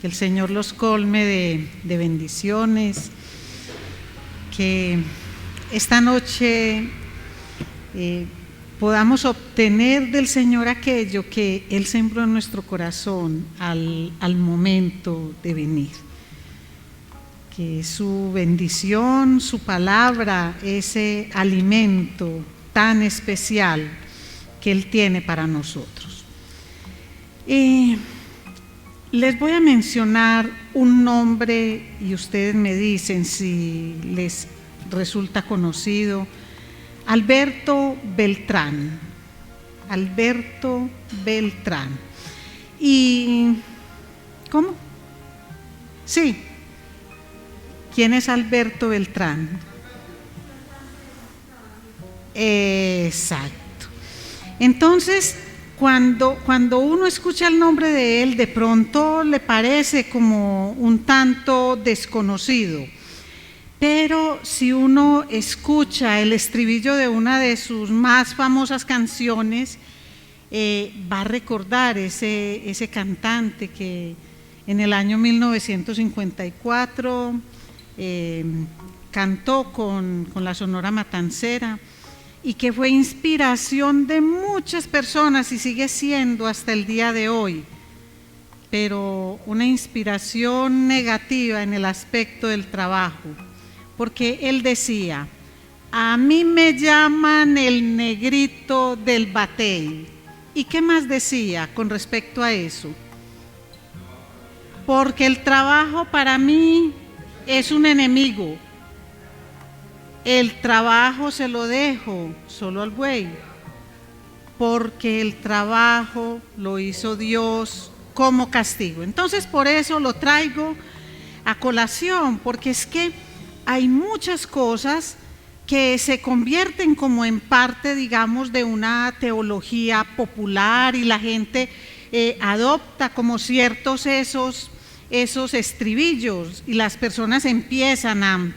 Que el Señor los colme de bendiciones, que esta noche podamos obtener del Señor aquello que Él sembró en nuestro corazón al momento de venir. Que su bendición, su palabra, ese alimento tan especial que Él tiene para nosotros. Les voy a mencionar un nombre y ustedes me dicen si les resulta conocido. Alberto Beltrán. Alberto Beltrán. ¿Y cómo? Sí. ¿Quién es Alberto Beltrán? Exacto. Entonces, cuando uno escucha el nombre de él, de pronto le parece como un tanto desconocido. Pero si uno escucha el estribillo de una de sus más famosas canciones, va a recordar ese cantante que en el año 1954 cantó con la Sonora Matancera y que fue inspiración de muchas personas y sigue siendo hasta el día de hoy, pero una inspiración negativa en el aspecto del trabajo, porque él decía: a mí me llaman el negrito del batey. ¿Y qué más decía con respecto a eso? Porque el trabajo para mí es un enemigo. El trabajo se lo dejo solo al buey, porque el trabajo lo hizo Dios como castigo. Entonces, por eso lo traigo a colación, porque es que hay muchas cosas que se convierten como en parte, digamos, de una teología popular y la gente adopta como ciertos esos estribillos y las personas empiezan a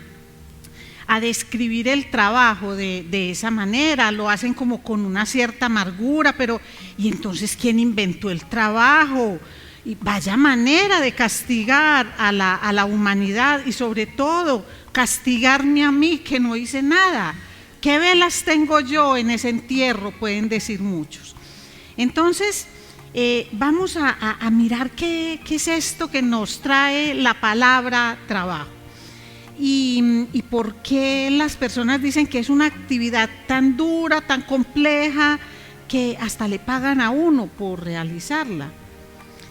describir el trabajo de esa manera, lo hacen como con una cierta amargura, pero ¿y entonces quién inventó el trabajo? Y vaya manera de castigar a la humanidad y sobre todo castigarme a mí que no hice nada. ¿Qué velas tengo yo en ese entierro? Pueden decir muchos. Entonces, vamos a mirar qué es esto que nos trae la palabra trabajo. Y por qué las personas dicen que es una actividad tan dura, tan compleja, que hasta le pagan a uno por realizarla.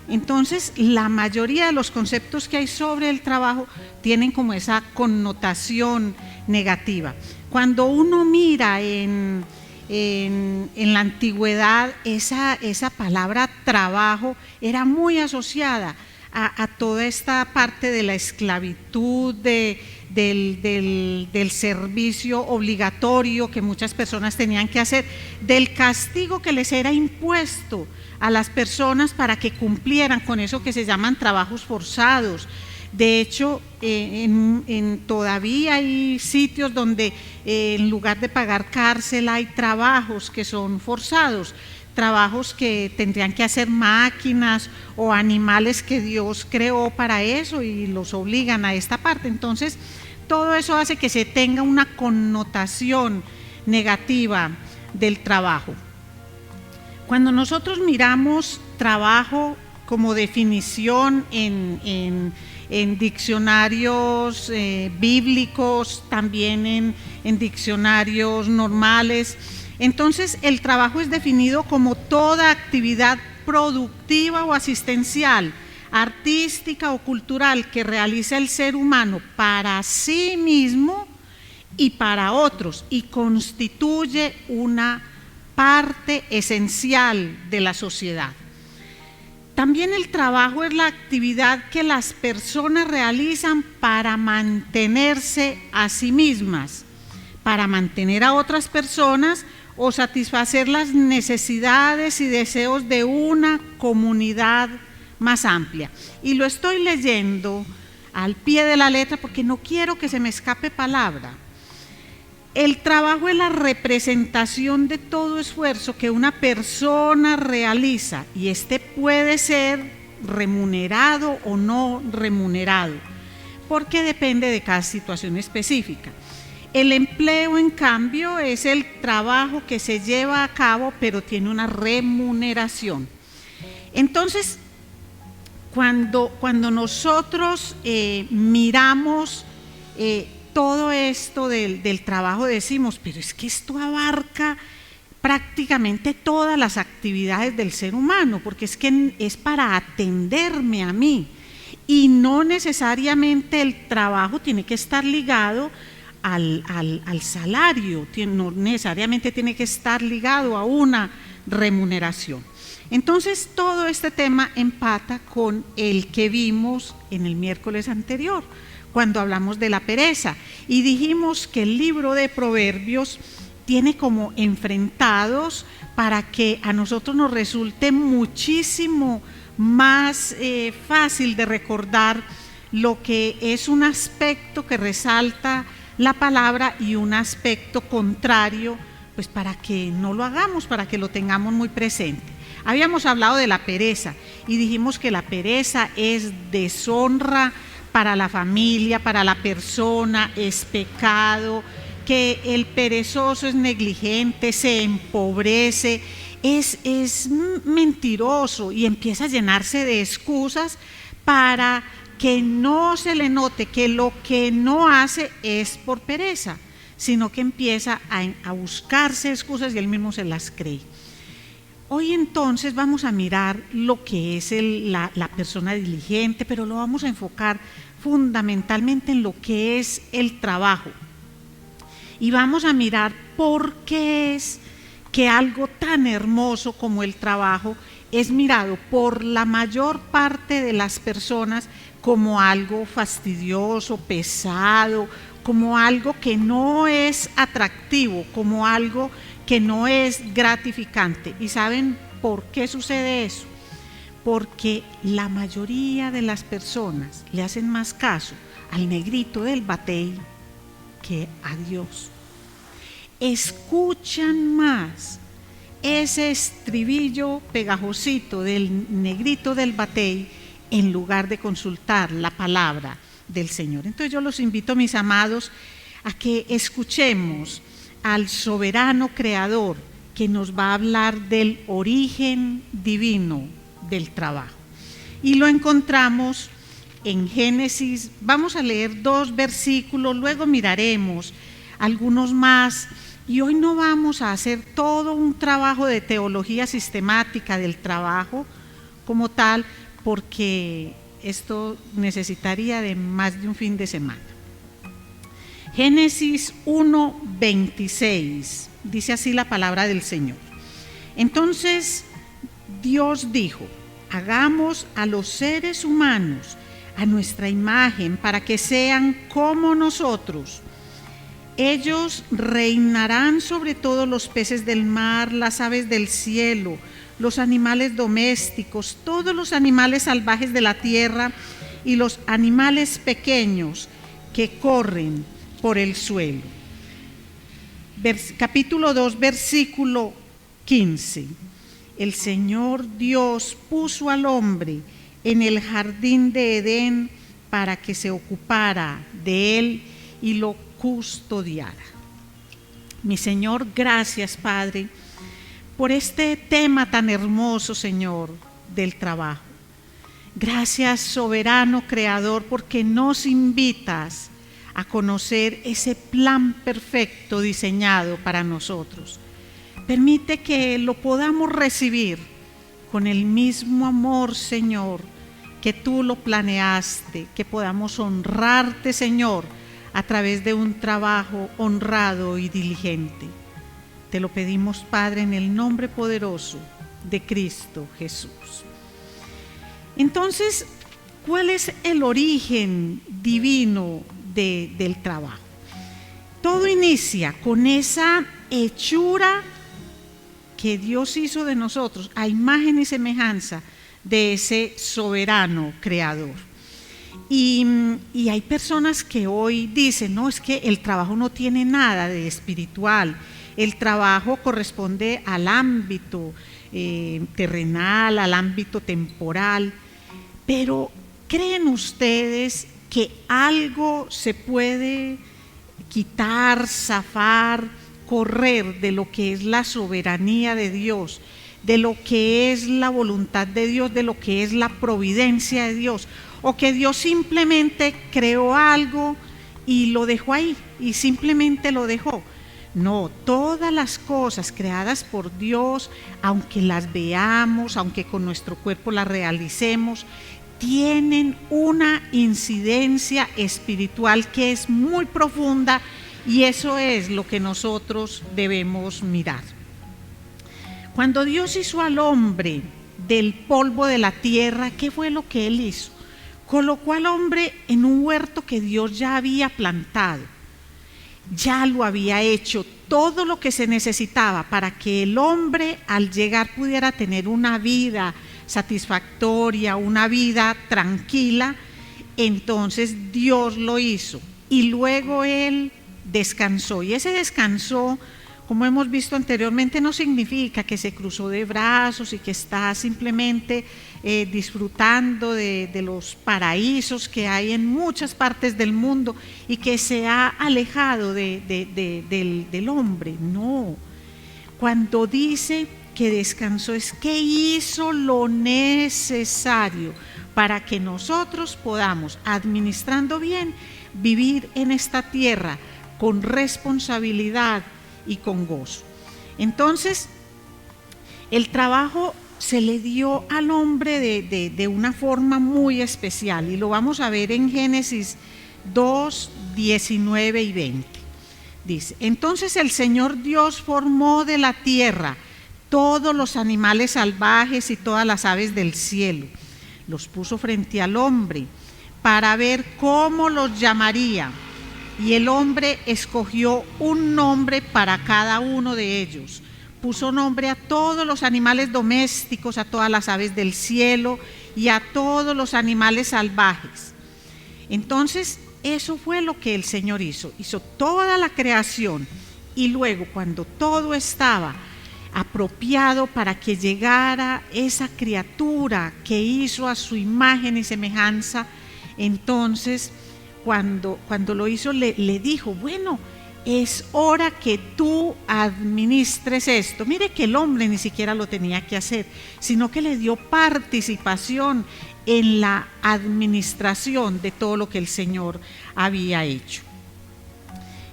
Entonces, la mayoría de los conceptos que hay sobre el trabajo tienen como esa connotación negativa. Cuando uno mira en la antigüedad, esa palabra trabajo era muy asociada a toda esta parte de la esclavitud, del servicio obligatorio que muchas personas tenían que hacer, del castigo que les era impuesto a las personas para que cumplieran con eso que se llaman trabajos forzados. De hecho, todavía hay sitios donde en lugar de pagar cárcel hay trabajos que son forzados, trabajos que tendrían que hacer máquinas o animales que Dios creó para eso y los obligan a esta parte. Entonces, todo eso hace que se tenga una connotación negativa del trabajo. Cuando nosotros miramos trabajo como definición en diccionarios bíblicos, también en diccionarios normales, entonces el trabajo es definido como toda actividad productiva o asistencial, artística o cultural que realiza el ser humano para sí mismo y para otros y constituye una parte esencial de la sociedad. También el trabajo es la actividad que las personas realizan para mantenerse a sí mismas, para mantener a otras personas o satisfacer las necesidades y deseos de una comunidad más amplia. Y lo estoy leyendo al pie de la letra porque no quiero que se me escape palabra. El trabajo es la representación de todo esfuerzo que una persona realiza y este puede ser remunerado o no remunerado, porque depende de cada situación específica. El empleo, en cambio, es el trabajo que se lleva a cabo, pero tiene una remuneración. Entonces, cuando nosotros miramos todo esto del trabajo, decimos, pero es que esto abarca prácticamente todas las actividades del ser humano, porque es que es para atenderme a mí, y no necesariamente el trabajo tiene que estar ligado al salario, no necesariamente tiene que estar ligado a una remuneración. Entonces todo este tema empata con el que vimos en el miércoles anterior, cuando hablamos de la pereza, y dijimos que el libro de Proverbios tiene como enfrentados para que a nosotros nos resulte muchísimo más fácil de recordar lo que es un aspecto que resalta la palabra y un aspecto contrario, pues para que no lo hagamos, para que lo tengamos muy presente. Habíamos hablado de la pereza y dijimos que la pereza es deshonra para la familia, para la persona, es pecado, que el perezoso es negligente, se empobrece, es mentiroso y empieza a llenarse de excusas para que no se le note que lo que no hace es por pereza, sino que empieza a buscarse excusas y él mismo se las cree. Hoy entonces vamos a mirar lo que es la persona diligente, pero lo vamos a enfocar fundamentalmente en lo que es el trabajo. Y vamos a mirar por qué es que algo tan hermoso como el trabajo es mirado por la mayor parte de las personas como algo fastidioso, pesado, como algo que no es atractivo, como algo que no es gratificante. ¿Y saben por qué sucede eso? Porque la mayoría de las personas le hacen más caso al negrito del batey que a Dios. Escuchan más ese estribillo pegajosito del negrito del batey en lugar de consultar la palabra del Señor. Entonces yo los invito, mis amados, a que escuchemos al soberano creador que nos va a hablar del origen divino del trabajo. Y lo encontramos en Génesis. Vamos a leer 2 versículos, luego miraremos algunos más, y hoy no vamos a hacer todo un trabajo de teología sistemática del trabajo como tal, porque esto necesitaría de más de un fin de semana. Génesis 1:26, dice así la palabra del Señor. Entonces Dios dijo: hagamos a los seres humanos a nuestra imagen, para que sean como nosotros. Ellos reinarán sobre todos los peces del mar, las aves del cielo, los animales domésticos, todos los animales salvajes de la tierra y los animales pequeños que corren por el suelo. Capítulo 2, versículo 15. El Señor Dios puso al hombre en el jardín de Edén para que se ocupara de él y lo custodiara. Mi Señor, gracias, Padre, por este tema tan hermoso, Señor, del trabajo. Gracias, soberano creador, porque nos invitas a conocer ese plan perfecto diseñado para nosotros. Permite que lo podamos recibir con el mismo amor, Señor, que tú lo planeaste, que podamos honrarte, Señor, a través de un trabajo honrado y diligente. Te lo pedimos, Padre, en el nombre poderoso de Cristo Jesús. Entonces, ¿cuál es el origen divino del trabajo? Todo inicia con esa hechura que Dios hizo de nosotros a imagen y semejanza de ese soberano creador. Y hay personas que hoy dicen, no, es que el trabajo no tiene nada de espiritual, el trabajo corresponde al ámbito terrenal, al ámbito temporal. Pero ¿creen ustedes que algo se puede quitar, zafar, correr de lo que es la soberanía de Dios, de lo que es la voluntad de Dios, de lo que es la providencia de Dios? ¿O que Dios simplemente creó algo y lo dejó ahí y simplemente lo dejó? No, todas las cosas creadas por Dios, aunque las veamos, aunque con nuestro cuerpo las realicemos, tienen una incidencia espiritual que es muy profunda, y eso es lo que nosotros debemos mirar. Cuando Dios hizo al hombre del polvo de la tierra, ¿qué fue lo que Él hizo? Colocó al hombre en un huerto que Dios ya había plantado. Ya lo había hecho todo lo que se necesitaba para que el hombre al llegar pudiera tener una vida satisfactoria, una vida tranquila. Entonces Dios lo hizo y luego Él descansó, y ese descanso, como hemos visto anteriormente, no significa que se cruzó de brazos y que está simplemente disfrutando de los paraísos que hay en muchas partes del mundo y que se ha alejado del hombre. No, cuando dice que descansó es que hizo lo necesario para que nosotros podamos, administrando bien, vivir en esta tierra con responsabilidad y con gozo. Entonces, el trabajo se le dio al hombre de una forma muy especial, y lo vamos a ver en Génesis 2, 19 y 20. Dice: entonces el Señor Dios formó de la tierra todos los animales salvajes y todas las aves del cielo, los puso frente al hombre para ver cómo los llamaría. Y el hombre escogió un nombre para cada uno de ellos. Puso nombre a todos los animales domésticos, a todas las aves del cielo y a todos los animales salvajes. Entonces, eso fue lo que el Señor hizo. Hizo toda la creación, y luego, cuando todo estaba apropiado para que llegara esa criatura que hizo a su imagen y semejanza, entonces cuando lo hizo le dijo: bueno, es hora que tú administres esto. Mire que el hombre ni siquiera lo tenía que hacer, sino que le dio participación en la administración de todo lo que el Señor había hecho.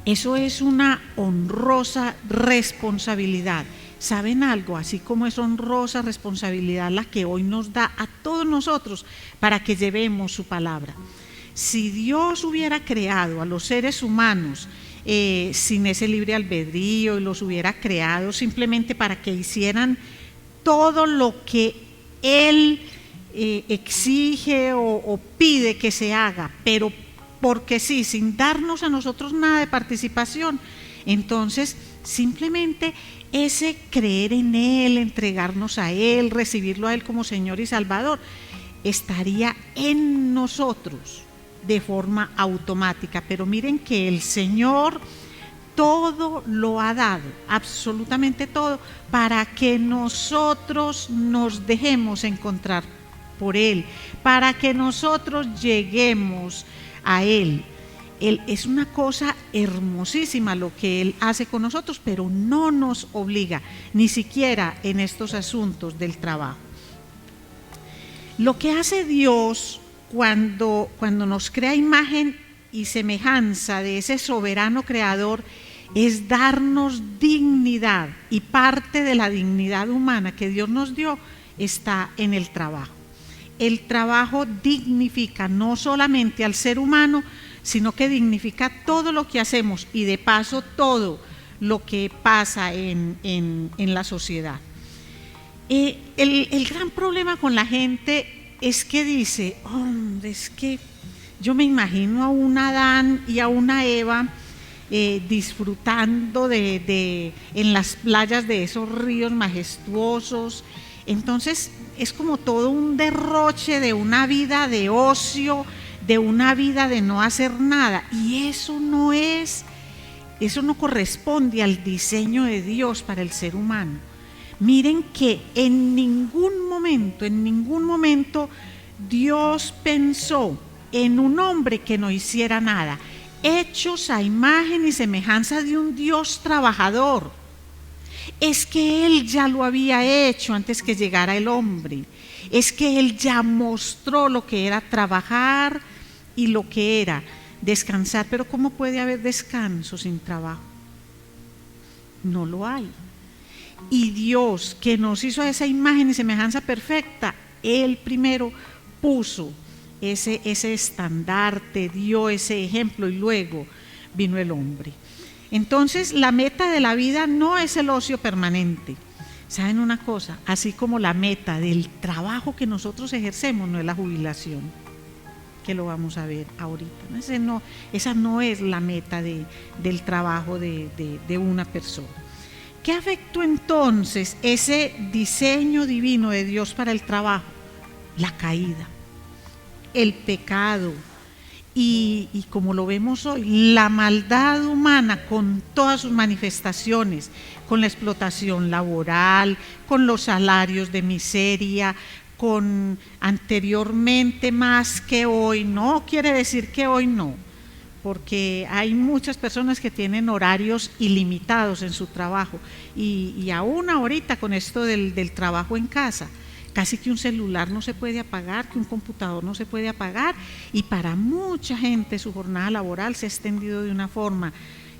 Eso es una honrosa responsabilidad. ¿Saben algo? Así como es honrosa responsabilidad la que hoy nos da a todos nosotros para que llevemos su palabra. Si Dios hubiera creado a los seres humanos sin ese libre albedrío, y los hubiera creado simplemente para que hicieran todo lo que Él exige o pide que se haga, pero porque sí, sin darnos a nosotros nada de participación, entonces simplemente ese creer en Él, entregarnos a Él, recibirlo a Él como Señor y Salvador, estaría en nosotros de forma automática. Pero miren que el Señor todo lo ha dado, absolutamente todo, para que nosotros nos dejemos encontrar por Él, para que nosotros lleguemos a Él. Es una cosa hermosísima lo que Él hace con nosotros, pero no nos obliga, ni siquiera en estos asuntos del trabajo. Lo que hace Dios cuando nos crea imagen y semejanza de ese soberano creador es darnos dignidad, y parte de la dignidad humana que Dios nos dio está en el trabajo. El trabajo dignifica no solamente al ser humano, sino que dignifica todo lo que hacemos, y de paso todo lo que pasa en la sociedad. El gran problema con la gente es que dice: hombre, es que yo me imagino a un Adán y a una Eva disfrutando en las playas de esos ríos majestuosos. Entonces es como todo un derroche de una vida de ocio, de una vida de no hacer nada, y eso no corresponde al diseño de Dios para el ser humano. Miren que en ningún momento Dios pensó en un hombre que no hiciera nada, hechos a imagen y semejanza de un Dios trabajador. Es que Él ya lo había hecho antes que llegara el hombre. Es que Él ya mostró lo que era trabajar y lo que era descansar. Pero ¿cómo puede haber descanso sin trabajo? No lo hay. Y Dios, que nos hizo esa imagen y semejanza perfecta, Él primero puso ese estandarte, dio ese ejemplo y luego vino el hombre. Entonces la meta de la vida no es el ocio permanente. ¿Saben una cosa? Así como la meta del trabajo que nosotros ejercemos no es la jubilación, que lo vamos a ver ahorita. Esa no es la meta del trabajo de una persona. ¿Qué afectó entonces ese diseño divino de Dios para el trabajo? La caída, el pecado y como lo vemos hoy, la maldad humana con todas sus manifestaciones, con la explotación laboral, con los salarios de miseria, con anteriormente más que hoy. No quiere decir que hoy no, porque hay muchas personas que tienen horarios ilimitados en su trabajo y aún ahorita con esto del trabajo en casa, casi que un celular no se puede apagar, que un computador no se puede apagar, y para mucha gente su jornada laboral se ha extendido de una forma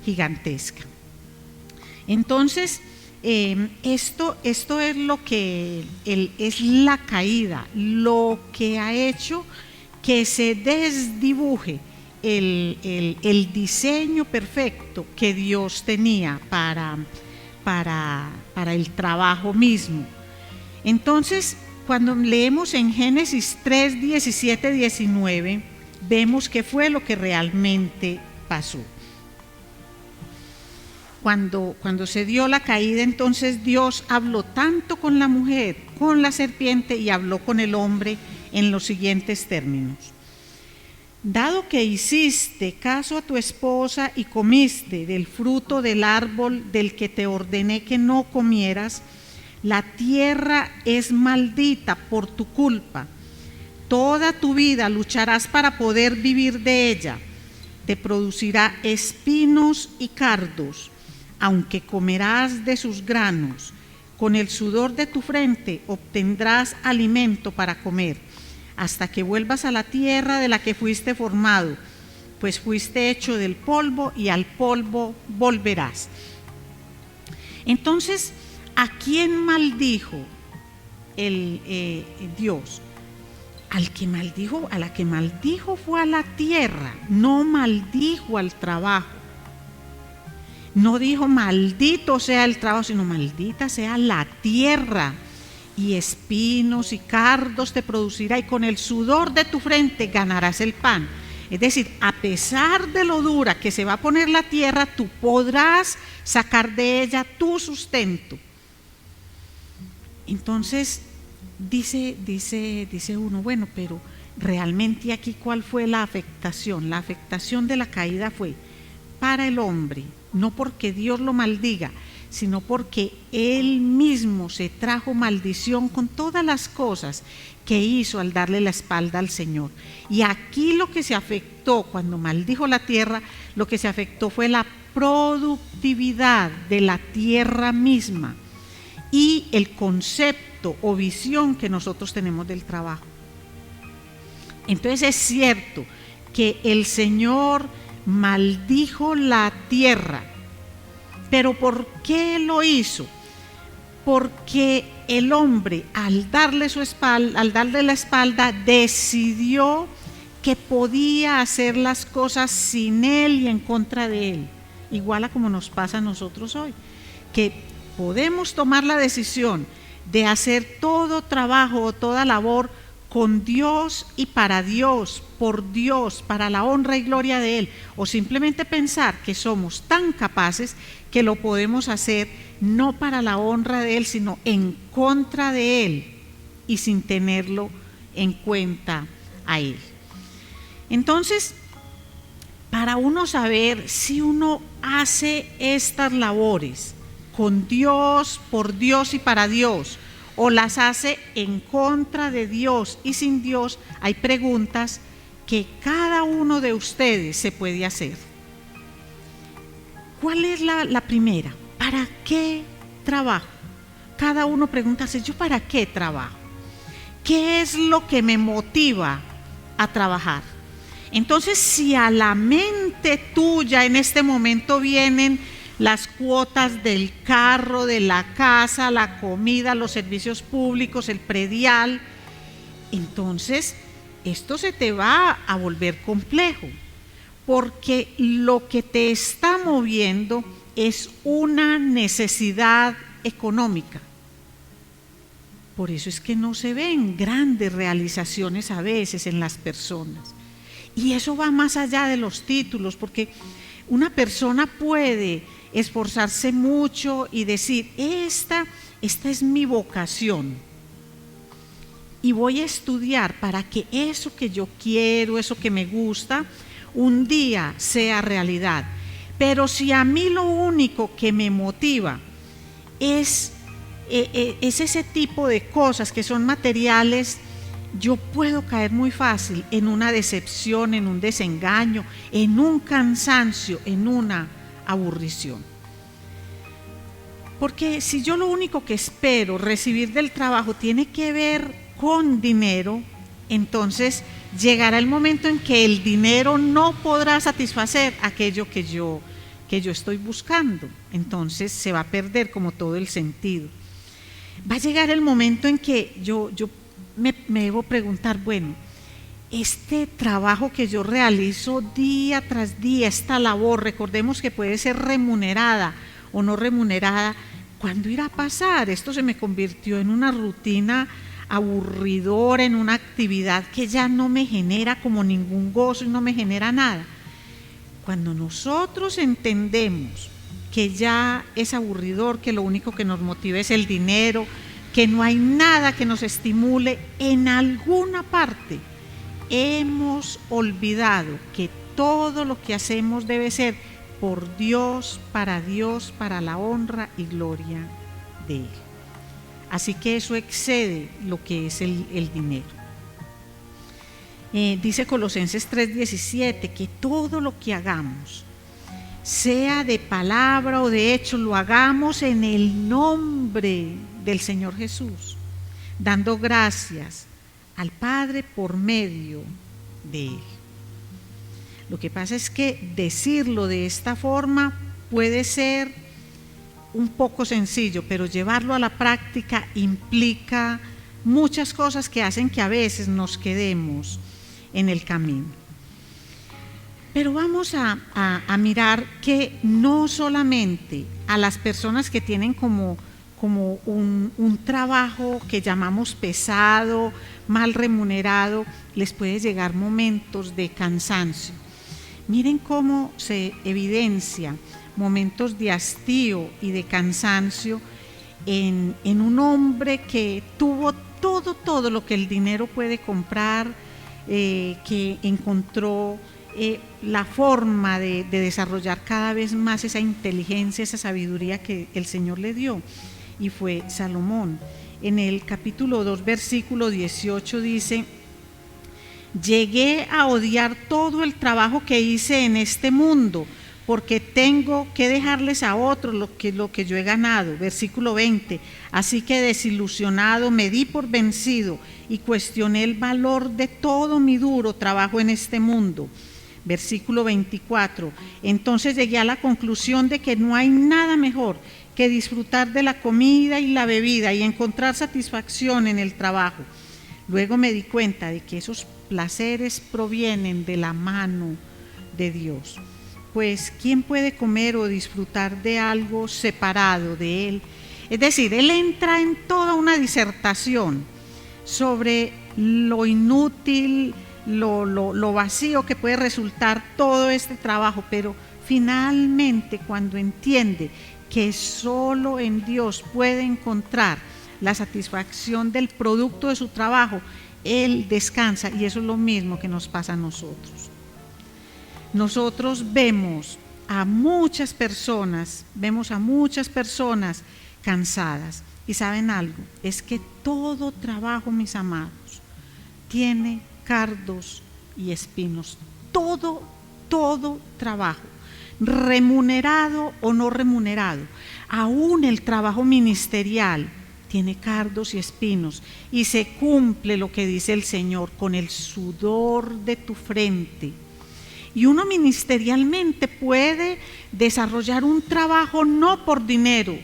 gigantesca. Entonces, esto es lo que es la caída, lo que ha hecho que se desdibuje el diseño perfecto que Dios tenía para el trabajo mismo. Entonces, cuando leemos en Génesis 3, 17, 19, vemos qué fue lo que realmente pasó. Cuando se dio la caída, entonces Dios habló tanto con la mujer, con la serpiente, y habló con el hombre en los siguientes términos. Dado que hiciste caso a tu esposa y comiste del fruto del árbol del que te ordené que no comieras, la tierra es maldita por tu culpa. Toda tu vida lucharás para poder vivir de ella. Te producirá espinos y cardos, aunque comerás de sus granos. Con el sudor de tu frente obtendrás alimento para comer, hasta que vuelvas a la tierra de la que fuiste formado, pues fuiste hecho del polvo y al polvo volverás. Entonces, ¿a quién maldijo Dios? A la que maldijo fue a la tierra, no maldijo al trabajo. No dijo maldito sea el trabajo, sino maldita sea la tierra. Y espinos y cardos te producirá, y con el sudor de tu frente ganarás el pan. Es decir, a pesar de lo dura que se va a poner la tierra, tú podrás sacar de ella tu sustento. Entonces dice uno, bueno, pero realmente aquí ¿cuál fue la afectación? La afectación de la caída fue para el hombre, no porque Dios lo maldiga, sino porque Él mismo se trajo maldición con todas las cosas que hizo al darle la espalda al Señor. Y aquí lo que se afectó cuando maldijo la tierra, lo que se afectó fue la productividad de la tierra misma y el concepto o visión que nosotros tenemos del trabajo. Entonces es cierto que el Señor maldijo la tierra, pero ¿por qué lo hizo? Porque el hombre, al darle la espalda, decidió que podía hacer las cosas sin Él y en contra de Él, igual a como nos pasa a nosotros hoy, que podemos tomar la decisión de hacer todo trabajo o toda labor con Dios y para Dios, por Dios, para la honra y gloria de Él, o simplemente pensar que somos tan capaces que lo podemos hacer no para la honra de Él, sino en contra de Él y sin tenerlo en cuenta a Él. Entonces, para uno saber si uno hace estas labores con Dios, por Dios y para Dios, o las hace en contra de Dios y sin Dios, hay preguntas que cada uno de ustedes se puede hacer. ¿Cuál es la primera? ¿Para qué trabajo? Cada uno preguntarse, ¿yo para qué trabajo? ¿Qué es lo que me motiva a trabajar? Entonces, si a la mente tuya en este momento vienen las cuotas del carro, de la casa, la comida, los servicios públicos, el predial, entonces esto se te va a volver complejo, porque lo que te está moviendo es una necesidad económica. Por eso es que no se ven grandes realizaciones a veces en las personas. Y eso va más allá de los títulos, porque una persona puede esforzarse mucho y decir, esta es mi vocación. Y voy a estudiar para que eso que yo quiero, eso que me gusta, un día sea realidad. Pero si a mí lo único que me motiva es ese tipo de cosas que son materiales, yo puedo caer muy fácil en una decepción, en un desengaño, en un cansancio, en una aburrición. Porque si yo lo único que espero recibir del trabajo tiene que ver con dinero, entonces llegará el momento en que el dinero no podrá satisfacer aquello que yo estoy buscando. Entonces se va a perder como todo el sentido. Va a llegar el momento en que yo me debo preguntar, bueno, este trabajo que yo realizo día tras día, esta labor, recordemos que puede ser remunerada o no remunerada, ¿cuándo irá a pasar? Esto se me convirtió en una rutina aburridora, en una actividad que ya no me genera como ningún gozo y no me genera nada. Cuando nosotros entendemos que ya es aburridor, que lo único que nos motiva es el dinero, que no hay nada que nos estimule, en alguna parte hemos olvidado que todo lo que hacemos debe ser por Dios, para la honra y gloria de Él. Así que eso excede lo que es el dinero. Dice Colosenses 3:17 que todo lo que hagamos, sea de palabra o de hecho, lo hagamos en el nombre del Señor Jesús, dando gracias al Padre por medio de Él. Lo que pasa es que decirlo de esta forma puede ser un poco sencillo, pero llevarlo a la práctica implica muchas cosas que hacen que a veces nos quedemos en el camino. Pero vamos a mirar que no solamente a las personas que tienen como un trabajo que llamamos pesado, mal remunerado, les puede llegar momentos de cansancio. Miren cómo se evidencia momentos de hastío y de cansancio en un hombre que tuvo todo lo que el dinero puede comprar, que encontró la forma de desarrollar cada vez más esa inteligencia, esa sabiduría que el Señor le dio, y fue Salomón. En el capítulo 2, versículo 18 dice: llegué a odiar todo el trabajo que hice en este mundo, porque tengo que dejarles a otros lo que yo he ganado. Versículo 20, así que desilusionado me di por vencido y cuestioné el valor de todo mi duro trabajo en este mundo. Versículo 24, entonces llegué a la conclusión de que no hay nada mejor que disfrutar de la comida y la bebida y encontrar satisfacción en el trabajo. Luego me di cuenta de que esos placeres provienen de la mano de Dios. Pues, ¿quién puede comer o disfrutar de algo separado de Él? Es decir, él entra en toda una disertación sobre lo inútil, lo vacío que puede resultar todo este trabajo, pero finalmente cuando entiende que solo en Dios puede encontrar la satisfacción del producto de su trabajo, él descansa, y eso es lo mismo que nos pasa a nosotros. Nosotros vemos a muchas personas cansadas, Y saben algo, es que todo trabajo, mis amados, tiene cardos y espinos. Todo trabajo, remunerado o no remunerado, aún el trabajo ministerial tiene cardos y espinos, y se cumple lo que dice el Señor: con el sudor de tu frente. Y uno ministerialmente puede desarrollar un trabajo no por dinero,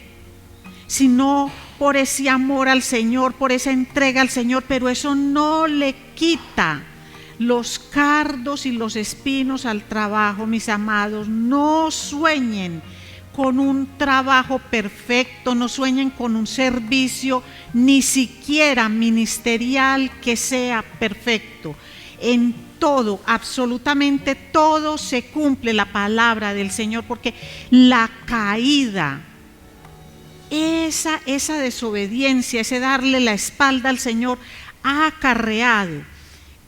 sino por ese amor al Señor, por esa entrega al Señor, pero eso no le quita los cardos y los espinos al trabajo, mis amados. No sueñen con un trabajo perfecto, no sueñen con un servicio ni siquiera ministerial que sea perfecto. En todo, absolutamente todo se cumple la palabra del Señor, porque la caída, esa desobediencia, ese darle la espalda al Señor, ha acarreado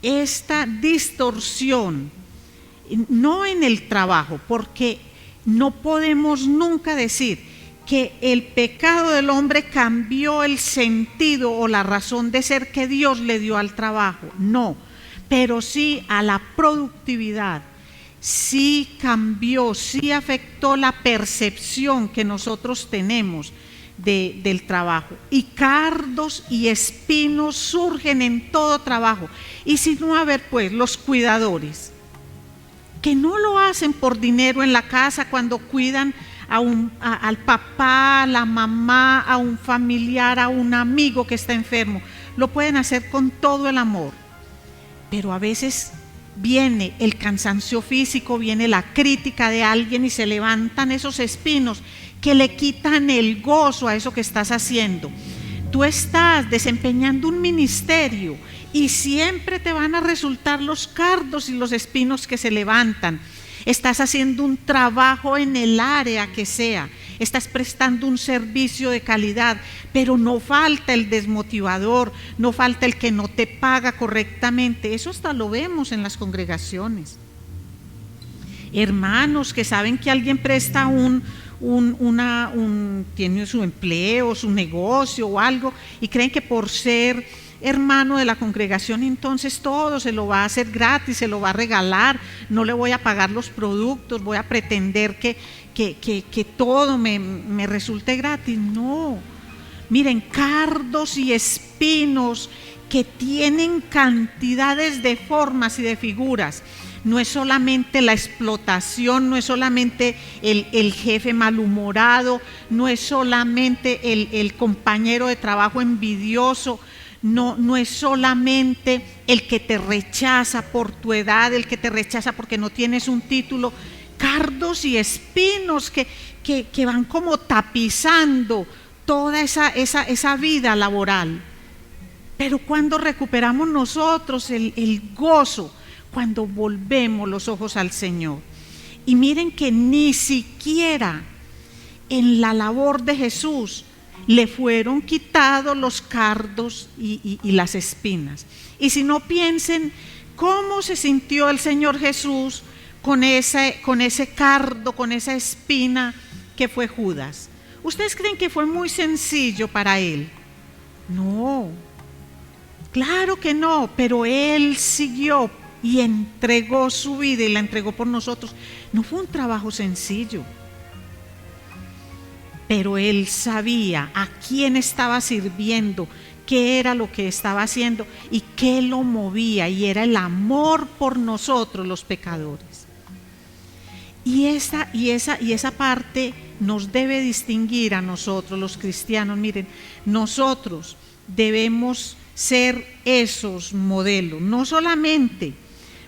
esta distorsión, no en el trabajo, porque no podemos nunca decir que el pecado del hombre cambió el sentido o la razón de ser que Dios le dio al trabajo, no, pero sí a la productividad. Sí cambió, sí afectó la percepción que nosotros tenemos del trabajo, y cardos y espinos surgen en todo trabajo. Y si no, a ver pues, los cuidadores, que no lo hacen por dinero en la casa cuando cuidan al papá, a la mamá, a un familiar, a un amigo que está enfermo, lo pueden hacer con todo el amor, pero a veces viene el cansancio físico, viene la crítica de alguien y se levantan esos espinos que le quitan el gozo a eso que estás haciendo. Tú estás desempeñando un ministerio y siempre te van a resultar los cardos y los espinos que se levantan. Estás haciendo un trabajo en el área que sea, estás prestando un servicio de calidad, pero no falta el desmotivador, no falta el que no te paga correctamente. Eso hasta lo vemos en las congregaciones. Hermanos que saben que alguien presta tiene su empleo, su negocio o algo, y creen que por ser hermano de la congregación entonces todo se lo va a hacer gratis, se lo va a regalar, no le voy a pagar los productos, voy a pretender que todo me resulte gratis. No, miren, cardos y espinos que tienen cantidades de formas y de figuras. No es solamente la explotación, no es solamente el jefe malhumorado, no es solamente el compañero de trabajo envidioso, no es solamente el que te rechaza por tu edad, el que te rechaza porque no tienes un título. Cardos y espinos que van como tapizando toda esa vida laboral. Pero cuando recuperamos nosotros el gozo, cuando volvemos los ojos al Señor. Y miren que ni siquiera en la labor de Jesús le fueron quitados los cardos y las espinas. Y si no, piensen cómo se sintió el Señor Jesús con ese cardo, con esa espina que fue Judas. ¿Ustedes creen que fue muy sencillo para él? No, claro que no, pero él siguió y entregó su vida y la entregó por nosotros. No fue un trabajo sencillo, pero él sabía a quién estaba sirviendo, qué era lo que estaba haciendo y qué lo movía, y era el amor por nosotros los pecadores. Y esa parte nos debe distinguir a nosotros los cristianos. Miren, nosotros debemos ser esos modelos, no solamente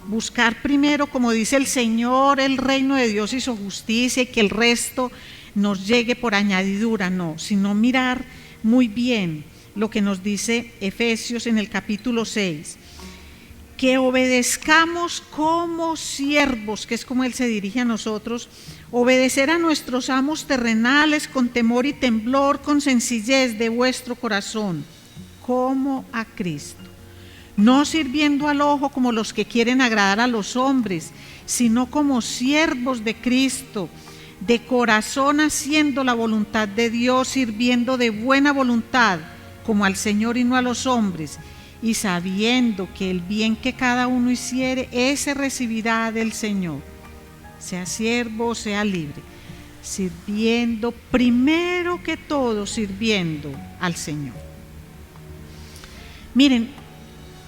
buscar primero, como dice el Señor, el reino de Dios y su justicia, y que el resto nos llegue por añadidura, no, sino mirar muy bien lo que nos dice Efesios en el capítulo 6, que obedezcamos como siervos, que es como Él se dirige a nosotros, obedecer a nuestros amos terrenales con temor y temblor, con sencillez de vuestro corazón, como a Cristo. No sirviendo al ojo como los que quieren agradar a los hombres, sino como siervos de Cristo, de corazón haciendo la voluntad de Dios, sirviendo de buena voluntad, como al Señor y no a los hombres, y sabiendo que el bien que cada uno hiciere, ese recibirá del Señor, sea siervo o sea libre, sirviendo, primero que todo, sirviendo al Señor. Miren,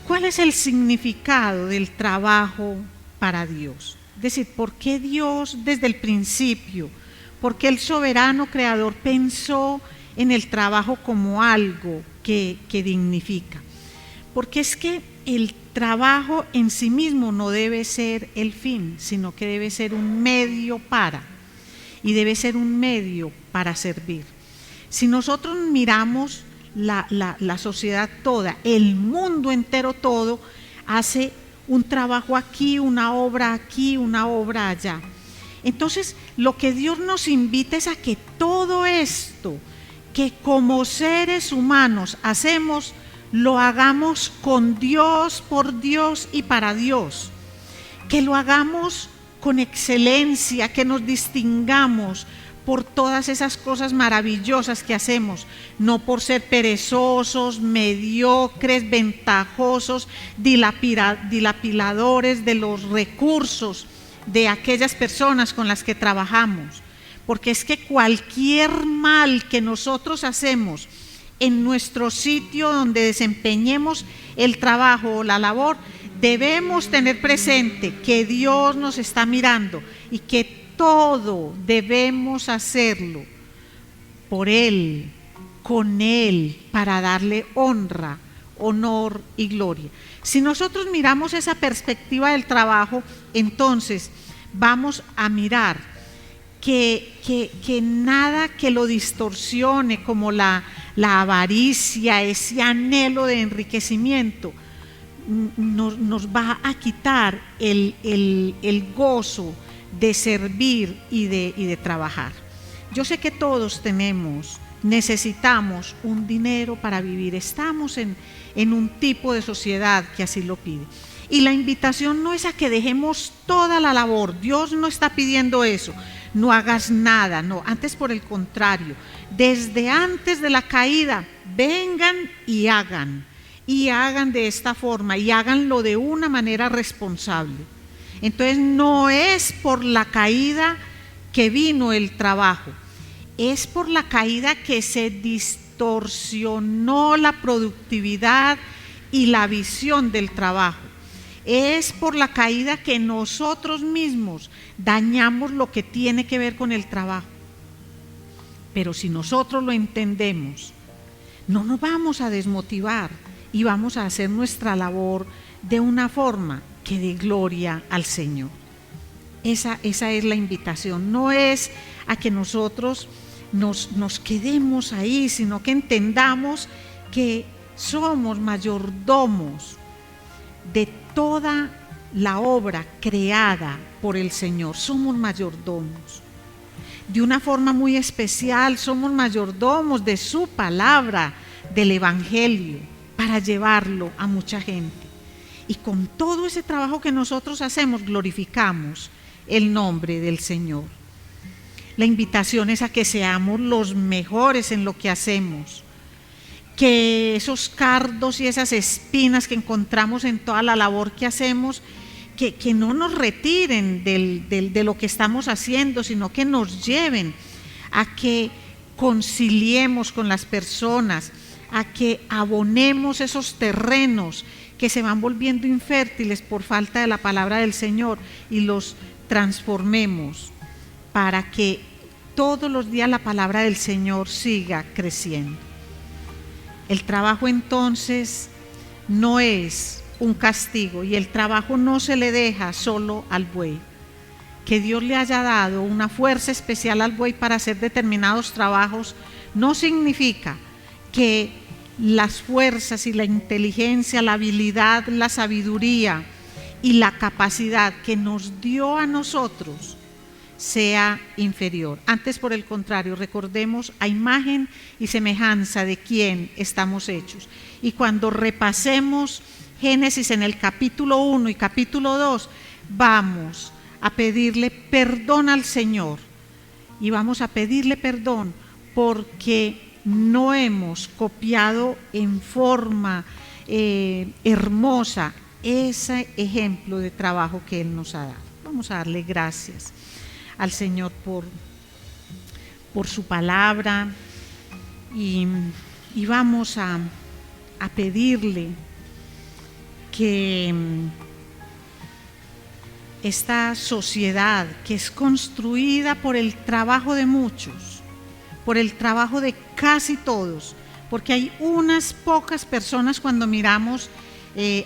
¿cuál es el significado del trabajo para Dios? Es decir, ¿por qué Dios desde el principio, por qué el soberano creador pensó en el trabajo como algo que dignifica? Porque es que el trabajo en sí mismo no debe ser el fin, sino que debe ser un medio para, y debe ser un medio para servir. Si nosotros miramos la sociedad toda, el mundo entero todo, hace un trabajo aquí, una obra allá. Entonces, lo que Dios nos invita es a que todo esto que como seres humanos hacemos, lo hagamos con Dios, por Dios y para Dios. Que lo hagamos con excelencia, que nos distingamos por todas esas cosas maravillosas que hacemos, no por ser perezosos, mediocres, ventajosos, dilapiladores de los recursos de aquellas personas con las que trabajamos, porque es que cualquier mal que nosotros hacemos en nuestro sitio donde desempeñemos el trabajo o la labor, debemos tener presente que Dios nos está mirando y que todo debemos hacerlo por Él, con Él, para darle honra, honor y gloria. Si nosotros miramos esa perspectiva del trabajo, entonces vamos a mirar que nada que lo distorsione, como la avaricia, ese anhelo de enriquecimiento, nos va a quitar el gozo de servir y de trabajar. Yo sé que todos necesitamos un dinero para vivir, estamos en un tipo de sociedad que así lo pide. Y la invitación no es a que dejemos toda la labor, Dios no está pidiendo eso, no hagas nada, no, antes por el contrario, desde antes de la caída, vengan y hagan de esta forma y háganlo de una manera responsable. Entonces no es por la caída que vino el trabajo, es por la caída que se distorsionó la productividad y la visión del trabajo. Es por la caída que nosotros mismos dañamos lo que tiene que ver con el trabajo. Pero si nosotros lo entendemos, no nos vamos a desmotivar y vamos a hacer nuestra labor de una forma que dé gloria al Señor. Esa es la invitación, no es a que nosotros nos quedemos ahí, sino que entendamos que somos mayordomos de toda la obra creada por el Señor, somos mayordomos. De una forma muy especial, somos mayordomos de su palabra, del Evangelio, para llevarlo a mucha gente. Y con todo ese trabajo que nosotros hacemos, glorificamos el nombre del Señor. La invitación es a que seamos los mejores en lo que hacemos, que esos cardos y esas espinas que encontramos en toda la labor que hacemos, que no nos retiren de lo que estamos haciendo, sino que nos lleven a que conciliemos con las personas, a que abonemos esos terrenos que se van volviendo infértiles por falta de la palabra del Señor y los transformemos para que todos los días la palabra del Señor siga creciendo. El trabajo entonces no es un castigo y el trabajo no se le deja solo al buey. Que Dios le haya dado una fuerza especial al buey para hacer determinados trabajos no significa que las fuerzas y la inteligencia, la habilidad, la sabiduría y la capacidad que nos dio a nosotros sea inferior. Antes, por el contrario, recordemos a imagen y semejanza de quién estamos hechos. Y cuando repasemos Génesis en el capítulo 1 y capítulo 2, vamos a pedirle perdón al Señor y vamos a pedirle perdón porque no hemos copiado en forma hermosa ese ejemplo de trabajo que Él nos ha dado. Vamos a darle gracias al Señor por su palabra y vamos a pedirle que esta sociedad que es construida por el trabajo de muchos, por el trabajo de casi todos, porque hay unas pocas personas cuando miramos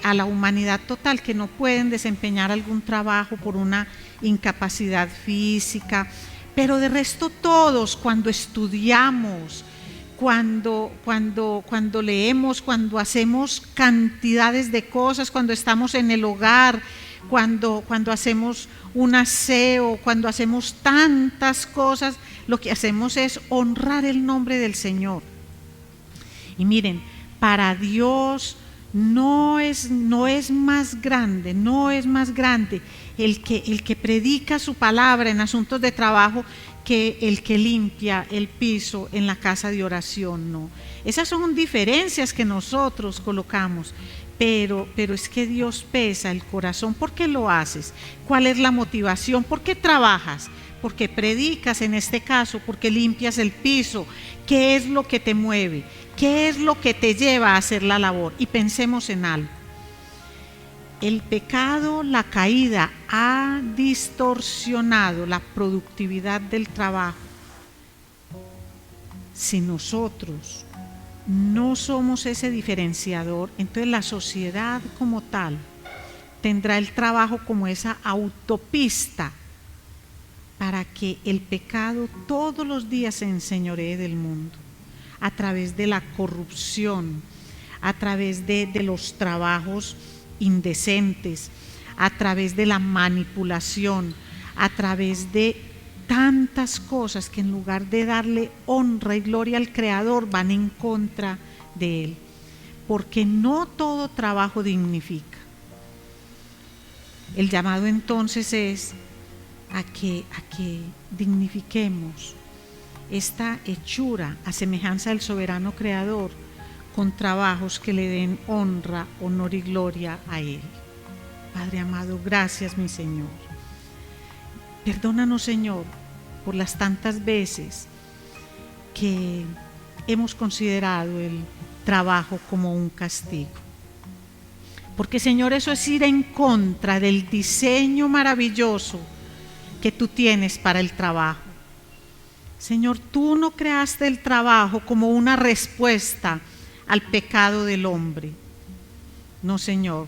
a la humanidad total que no pueden desempeñar algún trabajo por una incapacidad física, pero de resto todos, cuando estudiamos, cuando leemos, cuando hacemos cantidades de cosas, cuando estamos en el hogar, cuando hacemos un aseo, cuando hacemos tantas cosas, lo que hacemos es honrar el nombre del Señor. Y miren, para Dios no es más grande el que predica su palabra en asuntos de trabajo que el que limpia el piso en la casa de oración, no. Esas son diferencias que nosotros colocamos, pero es que Dios pesa el corazón. ¿Por qué lo haces? ¿Cuál es la motivación? ¿Por qué trabajas? Porque predicas en este caso, porque limpias el piso. ¿Qué es lo que te mueve? ¿Qué es lo que te lleva a hacer la labor? Y pensemos en algo. El pecado, la caída, ha distorsionado la productividad del trabajo. Si nosotros no somos ese diferenciador, entonces la sociedad como tal tendrá el trabajo como esa autopista para que el pecado todos los días se enseñoree del mundo, a través de la corrupción, a través de los trabajos indecentes, a través de la manipulación, a través de tantas cosas que en lugar de darle honra y gloria al Creador van en contra de Él, porque no todo trabajo dignifica. El llamado entonces es a que dignifiquemos esta hechura a semejanza del soberano Creador, con trabajos que le den honra, honor y gloria a Él. Padre amado, gracias mi Señor. Perdónanos, Señor, por las tantas veces que hemos considerado el trabajo como un castigo. Porque, Señor, eso es ir en contra del diseño maravilloso que tú tienes para el trabajo. Señor, tú no creaste el trabajo como una respuesta al pecado del hombre. No, Señor,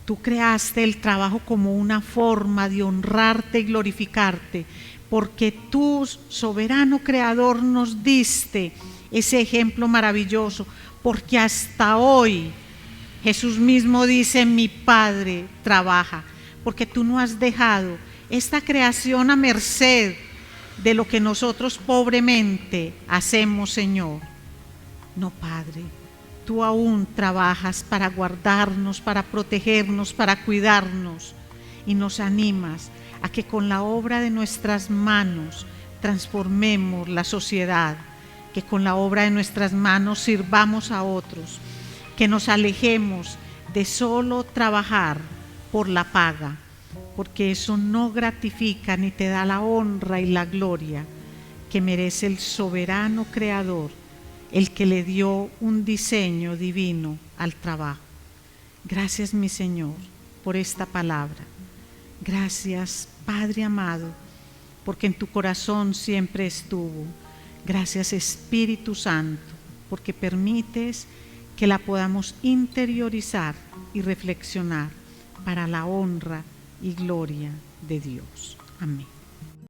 tú creaste el trabajo como una forma de honrarte y glorificarte, porque tú, soberano Creador, nos diste ese ejemplo maravilloso, porque hasta hoy Jesús mismo dice: mi Padre trabaja, porque tú no has dejado esta creación a merced de lo que nosotros pobremente hacemos, Señor. No, Padre, tú aún trabajas para guardarnos, para protegernos, para cuidarnos, y nos animas a que con la obra de nuestras manos transformemos la sociedad, que con la obra de nuestras manos sirvamos a otros, que nos alejemos de solo trabajar por la paga, porque eso no gratifica ni te da la honra y la gloria que merece el soberano Creador, el que le dio un diseño divino al trabajo. Gracias, mi Señor, por esta palabra. Gracias, Padre amado, porque en tu corazón siempre estuvo. Gracias, Espíritu Santo, porque permites que la podamos interiorizar y reflexionar para la honra y gloria de Dios. Amén.